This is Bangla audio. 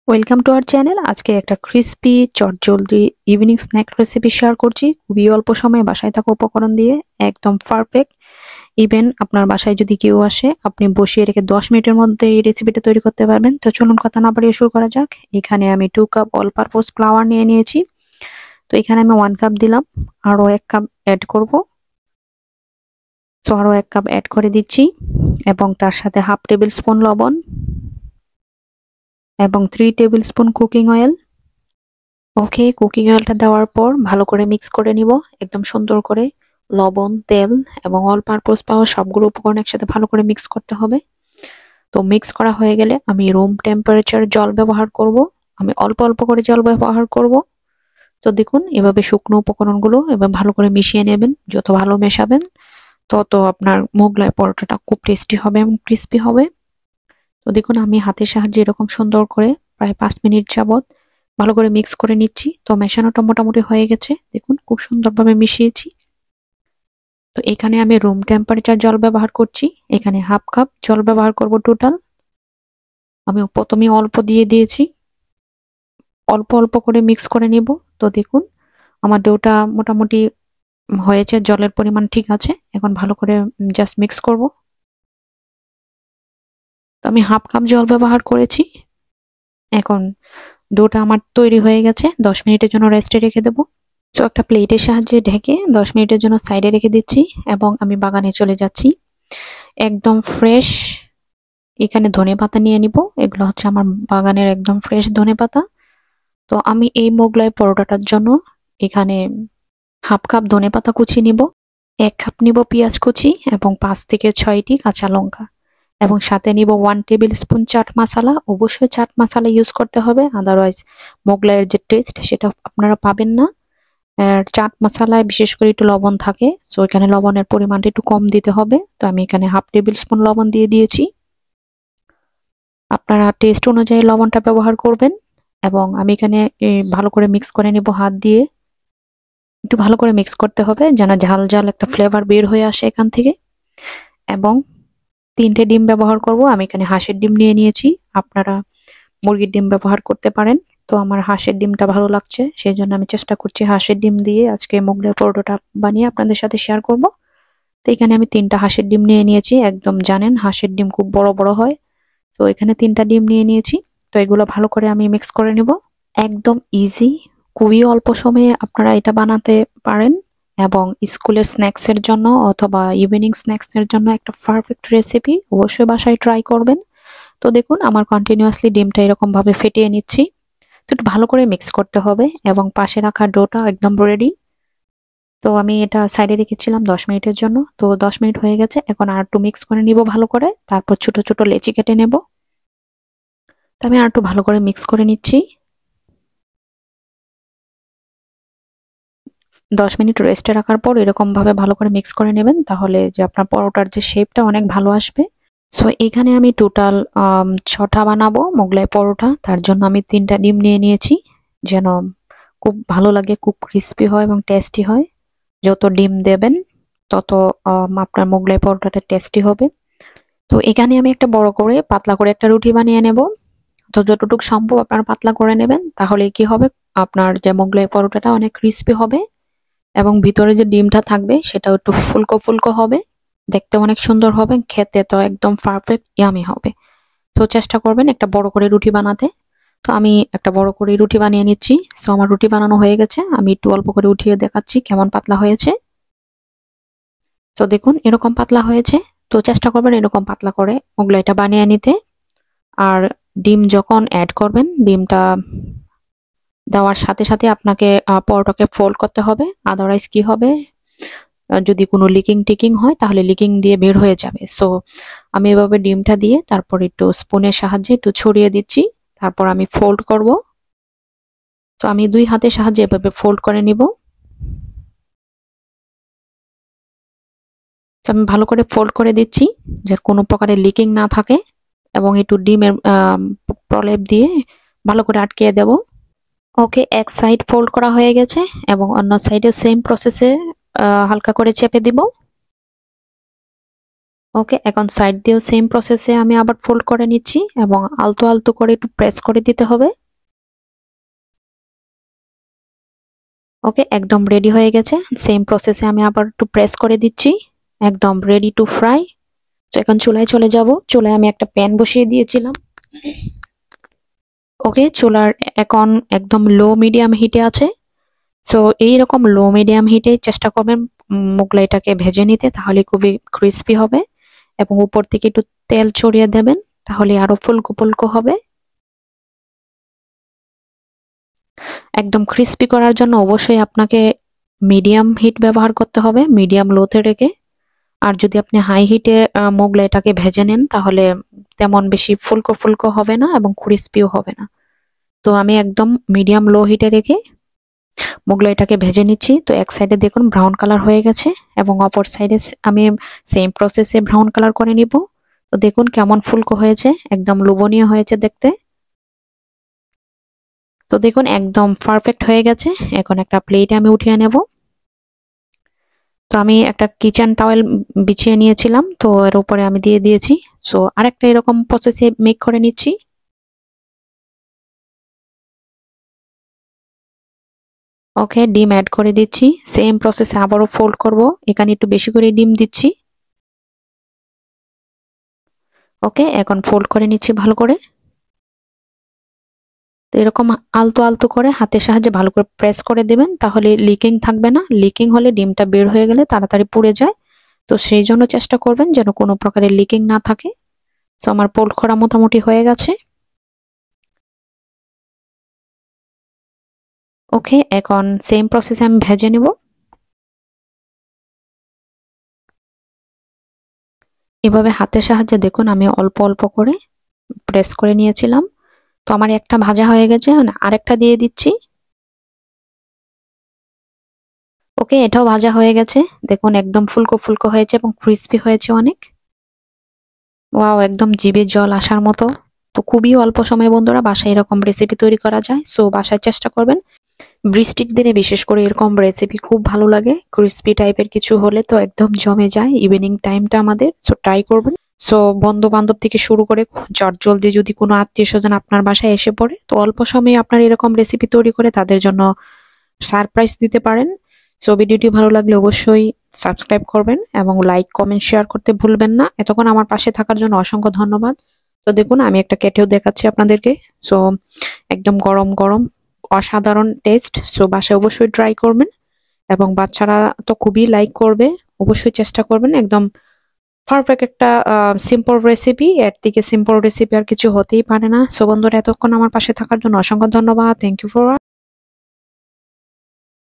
Welcome to our channel. আজকে একটা ক্রিস্পি চটজলদি ইভিনিং স্ন্যাক রেসিপি শেয়ার করছি। খুবই অল্প সময়ে বাসায় থাকা উপকরণ দিয়ে একদম পারফেক্ট। ইভেন আপনার বাসায় যদি কেউ আসে, আপনি বসিয়ে রেখে 10 মিনিটের মধ্যে এই রেসিপিটা তৈরি করতে পারবেন। তো চলুন কথা না বাড়িয়ে শুরু করা যাক। এখানে আমি 2 কাপ অল পারপোজ ফ্লাওয়ার নিয়ে নিয়েছি। তো এখানে আমি 1 কাপ দিলাম, আরও 1 কাপ অ্যাড করব। তো আরও 1 কাপ অ্যাড করে দিচ্ছি এবং তার সাথে হাফ টেবিল স্পুন লবণ এবং 3 টেবিল স্পুন কুকিং অয়েল। ওকে, কুকিং অয়েলটা দেওয়ার পর ভালো করে মিক্স করে নিব একদম সুন্দর করে। লবণ, তেল এবং অল পারপোজ পাওয়ার সবগুলো উপকরণ একসাথে ভালো করে মিক্স করতে হবে। তো মিক্স করা হয়ে গেলে আমি রুম টেম্পারেচার জল ব্যবহার করব। আমি অল্প অল্প করে জল ব্যবহার করব। তো দেখুন, এভাবে শুকনো উপকরণগুলো এবার ভালো করে মিশিয়ে নেবেন। যত ভালো মেশাবেন তত আপনার মোগলাই পরোটাটা খুব টেস্টি হবে এবং ক্রিস্পি হবে। তো দেখুন, আমি হাতের সাহায্যে এরকম সুন্দর করে প্রায় 5 মিনিট যাবত ভালো করে মিক্স করে নিচ্ছি। তো মেশানোটা মোটামুটি হয়ে গেছে, দেখুন খুব সুন্দরভাবে মিশিয়েছি। তো এখানে আমি রুম টেম্পারেচার জল ব্যবহার করছি। এখানে হাফ কাপ জল ব্যবহার করব টোটাল। আমি প্রথমে অল্প দিয়ে দিয়েছি, অল্প অল্প করে মিক্স করে নিব। তো দেখুন, আমার ডোটা মোটামুটি হয়েছে, জলের পরিমাণ ঠিক আছে। এখন ভালো করে জাস্ট মিক্স করব। তো আমি হাফ কাপ জল ব্যবহার করেছি। এখন ডোটা আমার তৈরি হয়ে গেছে। 10 মিনিটের জন্য রেস্টে রেখে দেবো। তো একটা প্লেটের সাহায্যে ঢেকে 10 মিনিটের জন্য সাইডে রেখে দিচ্ছি এবং আমি বাগানে চলে যাচ্ছি। একদম ফ্রেশ এখানে ধনেপাতা নিয়ে নিব। এগুলো হচ্ছে আমার বাগানের একদম ফ্রেশ ধনেপাতা। তো আমি এই মোগলাই পরোটাটার জন্য এখানে হাফ কাপ ধনেপাতা কুচি নিব, 1 কাপ নিব পেঁয়াজ কুচি এবং 5 থেকে 6টি কাঁচা লঙ্কা এবং সাথে নিব 1 টেবিল স্পুন চাট মশলা। অবশ্যই চাট মশলা ইউজ করতে হবে, আদারওয়াইজ মোগলাইয়ের যে টেস্ট সেটা আপনারা পাবেন না। আর চাট মশলায় বিশেষ করে একটু লবণ থাকে, সো এখানে লবণের পরিমাণটা একটু কম দিতে হবে। তো আমি এখানে হাফ টেবিল স্পুন লবণ দিয়ে দিয়েছি। আপনারা টেস্ট অনুযায়ী লবণটা ব্যবহার করবেন এবং আমি এখানে ভালো করে মিক্স করে নেব হাত দিয়ে। একটু ভালো করে মিক্স করতে হবে যেন ঝাল ঝাল একটা ফ্লেভার বের হয়ে আসে এখান থেকে। এবং 3টে ডিম ব্যবহার করব। আমি এখানে হাঁসের ডিম নিয়ে নিয়েছি, আপনারা মুরগির ডিম ব্যবহার করতে পারেন। তো আমার হাঁসের ডিমটা ভালো লাগছে, সেই জন্য আমি চেষ্টা করছি হাঁসের ডিম দিয়ে আজকে মোগলাই পরোটাটা বানিয়ে আপনাদের সাথে শেয়ার করব। তো এখানে আমি 3টা হাঁসের ডিম নিয়ে নিয়েছি। একদম জানেন হাঁসের ডিম খুব বড় বড় হয়। তো এখানে 3টা ডিম নিয়ে নিয়েছি। তো এগুলো ভালো করে আমি মিক্স করে নিব। একদম ইজি, খুবই অল্প সময়ে আপনারা এটা বানাতে পারেন এবং স্কুলের স্ন্যাক্স এর জন্য অথবা ইভিনিং স্ন্যাক্স এর জন্য একটা পারফেক্ট রেসিপি। অবশ্যই বাসায় ট্রাই করবেন। তো দেখুন, আমার কন্টিনিউয়াসলি ডিমটা এরকম ভাবে ফেটিয়ে নিচ্ছি। তো একটু ভালো করে মিক্স করতে হবে এবং পাশে রাখা ডোটা একদম রেডি। তো আমি এটা সাইডে রেখেছিলাম 10 মিনিটের জন্য। তো 10 মিনিট হয়ে গেছে, এখন আর একটু মিক্স করে নিব ভালো করে, তারপর ছোট ছোট লেচি কেটে নেব। তো আমি আর একটু ভালো করে মিক্স করে নিচ্ছি। 10 মিনিট রেস্টে রাখার পর এরকম ভাবে ভালো করে মিক্স করে নেবেন, তাহলে যে আপনার পরোটার যে শেপটা অনেক ভালো আসবে। সো এখানে আমি টোটাল 6টা বানাবো মোগলাই পরোটা। তার জন্য আমি 3টা ডিম নিয়ে নিয়েছি, যেন খুব ভালো লাগে, খুব ক্রিস্পি হয় এবং টেস্টি হয়। যত ডিম দেবেন তত আপনার মোগলাই পরোটাটা টেস্টি হবে। তো এখানে আমি একটা বড় করে পাতলা করে একটা রুটি বানিয়ে নেব। তো যতটুকু সম্ভব আপনারা পাতলা করে নেবেন, তাহলে কি হবে, আপনার যে মোগলাই পরোটাটা অনেক ক্রিস্পি হবে এবং ভিতরে যে ডিমটা থাকবে সেটাও একটু ফুলকো ফুলকো হবে, দেখতে অনেক সুন্দর হবে, খেতে তো একদম পারফেক্ট ইয়ামি হবে। তো চেষ্টা করবেন একটা বড় করে রুটি বানাতে। তো আমি একটা বড় করে রুটি বানিয়ে নিচ্ছি। সো আমার রুটি বানানো হয়ে গেছে, আমি একটু অল্প করে উঠিয়ে দেখাচ্ছি কেমন পাতলা হয়েছে। তো দেখুন এরকম পাতলা হয়েছে। তো চেষ্টা করবেন এরকম পাতলা করে মোগলাইটা বানিয়ে নিতে। আর ডিম যখন অ্যাড করবেন, ডিমটা দেওয়ার সাথে সাথে আপনাকে পরোটাকে ফোল্ড করতে হবে, আদারওয়াইজ কি হবে, যদি কোনো লিকিং টিকিং হয় তাহলে লিকিং দিয়ে বের হয়ে যাবে। সো আমি এভাবে ডিমটা দিয়ে তারপর একটু স্পুনের সাহায্যে একটু ছড়িয়ে দিচ্ছি, তারপর আমি ফোল্ড করব। তো আমি 2 হাতের সাহায্যে এভাবে ফোল্ড করে নিব। তো আমি ভালো করে ফোল্ড করে দিচ্ছি যাতে কোনো প্রকারের লিকিং না থাকে এবং একটু ডিমের প্রলেপ দিয়ে ভালো করে আটকিয়ে দেব। ওকে, এক সাইড ফোল্ড করা হয়ে গেছে এবং অন্য সাইডে সেম প্রসেসে হালকা করে চেপে দিব। ওকে, এখন সাইড দিয়েও সেম প্রসেসে আমি আবার ফোল্ড করে নিচ্ছি এবং আলতো আলতো করে একটু প্রেস করে দিতে হবে। ওকে, একদম রেডি হয়ে গেছে। সেম প্রসেসে আমি আবার একটু প্রেস করে দিচ্ছি। একদম রেডি টু ফ্রাই। তো এখন চুলায় চলে যাব। চুলায় আমি একটা প্যান বসিয়ে দিয়েছিলাম। ওকে, চুলার এখন একদম লো মিডিয়াম হিটে আছে। সো এইরকম লো মিডিয়াম হিটে চেষ্টা করবেন মোগলাইটাকে ভেজে নিতে, তাহলে খুবই ক্রিস্পি হবে এবং উপর থেকে একটু তেল ছড়িয়ে দেবেন, তাহলে আরো ফুলকো ফুলকো হবে। একদম ক্রিস্পি করার জন্য অবশ্যই আপনাকে মিডিয়াম হিট ব্যবহার করতে হবে, মিডিয়াম লোতে রেখে। আর যদি আপনি হাই হিটে মোগলাইটাকে ভেজে নেন তাহলে তেমন বেশি ফুলকো ফুলকো হবে না এবং ক্রিস্পিও হবে না। তো আমি একদম মিডিয়াম লো হিটে রেখে মোগলাইটাকে ভেজে নিচ্ছি। তো এক সাইডে দেখুন ব্রাউন কালার হয়ে গেছে এবং অপর সাইডে আমি সেম প্রসেসে ব্রাউন কালার করে নিব। তো দেখুন কেমন ফুলকো হয়েছে, একদম লোভনীয় হয়েছে দেখতে। তো দেখুন একদম পারফেক্ট হয়ে গেছে। এখন একটা প্লেটে আমি উঠিয়ে নেব। তো আমি একটা কিচেন টাওয়েল বিছিয়ে নিয়েছিলাম, তো এর উপরে আমি দিয়ে দিয়েছি। সো আরেকটা এরকম প্রসেসে মেক করে নিচ্ছি। ওকে, ডিম অ্যাড করে দিচ্ছি। সেম প্রসেসে আবারও ফোল্ড করব, এখানে একটু বেশি করে ডিম দিচ্ছি। ওকে, এখন ফোল্ড করে নিচ্ছি ভালো করে। তো এরকম আলতো আলতো করে হাতের সাহায্যে ভালো করে প্রেস করে দেবেন, তাহলে লিকিং থাকবে না। লিকিং হলে ডিমটা বের হয়ে গেলে তাড়াতাড়ি পুড়ে যায়। তো সেই জন্য চেষ্টা করবেন যেন কোনো প্রকারের লিকিং না থাকে। তো আমার ফোল্ড করা মোটামুটি হয়ে গেছে। ওকে, এখন সেম প্রসেসে আমি ভেজে নেব। এভাবে হাতের সাহায্যে দেখুন আমি অল্প অল্প করে প্রেস করে নিয়েছিলাম। তো আমার একটা ভাজা হয়ে গেছে, আরেকটা দিয়ে দিচ্ছি। ওকে, এটাও ভাজা হয়ে গেছে। দেখুন একদম ফুলকো ফুলকো হয়েছে এবং ক্রিস্পি হয়েছে অনেক। ওয়াও, একদম জিভে জল আসার মতো। তো খুবই অল্প সময়ে বন্ধুরা বাসায় এরকম রেসিপি তৈরি করা যায়। সো বাসায় চেষ্টা করবেন। বৃষ্টির দিনে বিশেষ করে এরকম রেসিপি খুব ভালো লাগে। ক্রিস্পি টাইপের কিছু হলে তো একদম জমে যায় ইভিনিং টাইমটা আমাদের। সো ট্রাই করবেন। সো বন্ধু বান্ধব থেকে শুরু করে চটজলদি যদি কোনো আত্মীয় স্বজন আপনার বাসায় এসে পড়ে, তো অল্প সময়ে আপনার এরকম রেসিপি তৈরি করে তাদের জন্য সারপ্রাইজ দিতে পারেন। সো ভিডিওটি ভালো লাগলে অবশ্যই সাবস্ক্রাইব করবেন এবং লাইক কমেন্ট শেয়ার করতে ভুলবেন না। এতক্ষণ আমার পাশে থাকার জন্য অসংখ্য ধন্যবাদ। তো দেখুন আমি একটা কেটেও দেখাচ্ছি আপনাদেরকে। সো একদম গরম গরম অসাধারণ টেস্ট। সো বাসায় অবশ্যই ট্রাই করবেন এবং বাচ্চারা তো খুবই লাইক করবে। অবশ্যই চেষ্টা করবেন। একদম পারফেক্ট একটা সিম্পল রেসিপি। এর থেকে সিম্পল রেসিপি আর কিছু হতেই পারে না। সো বন্ধুরা এতক্ষণ আমার পাশে থাকার জন্য অসংখ্য ধন্যবাদ। Thank you for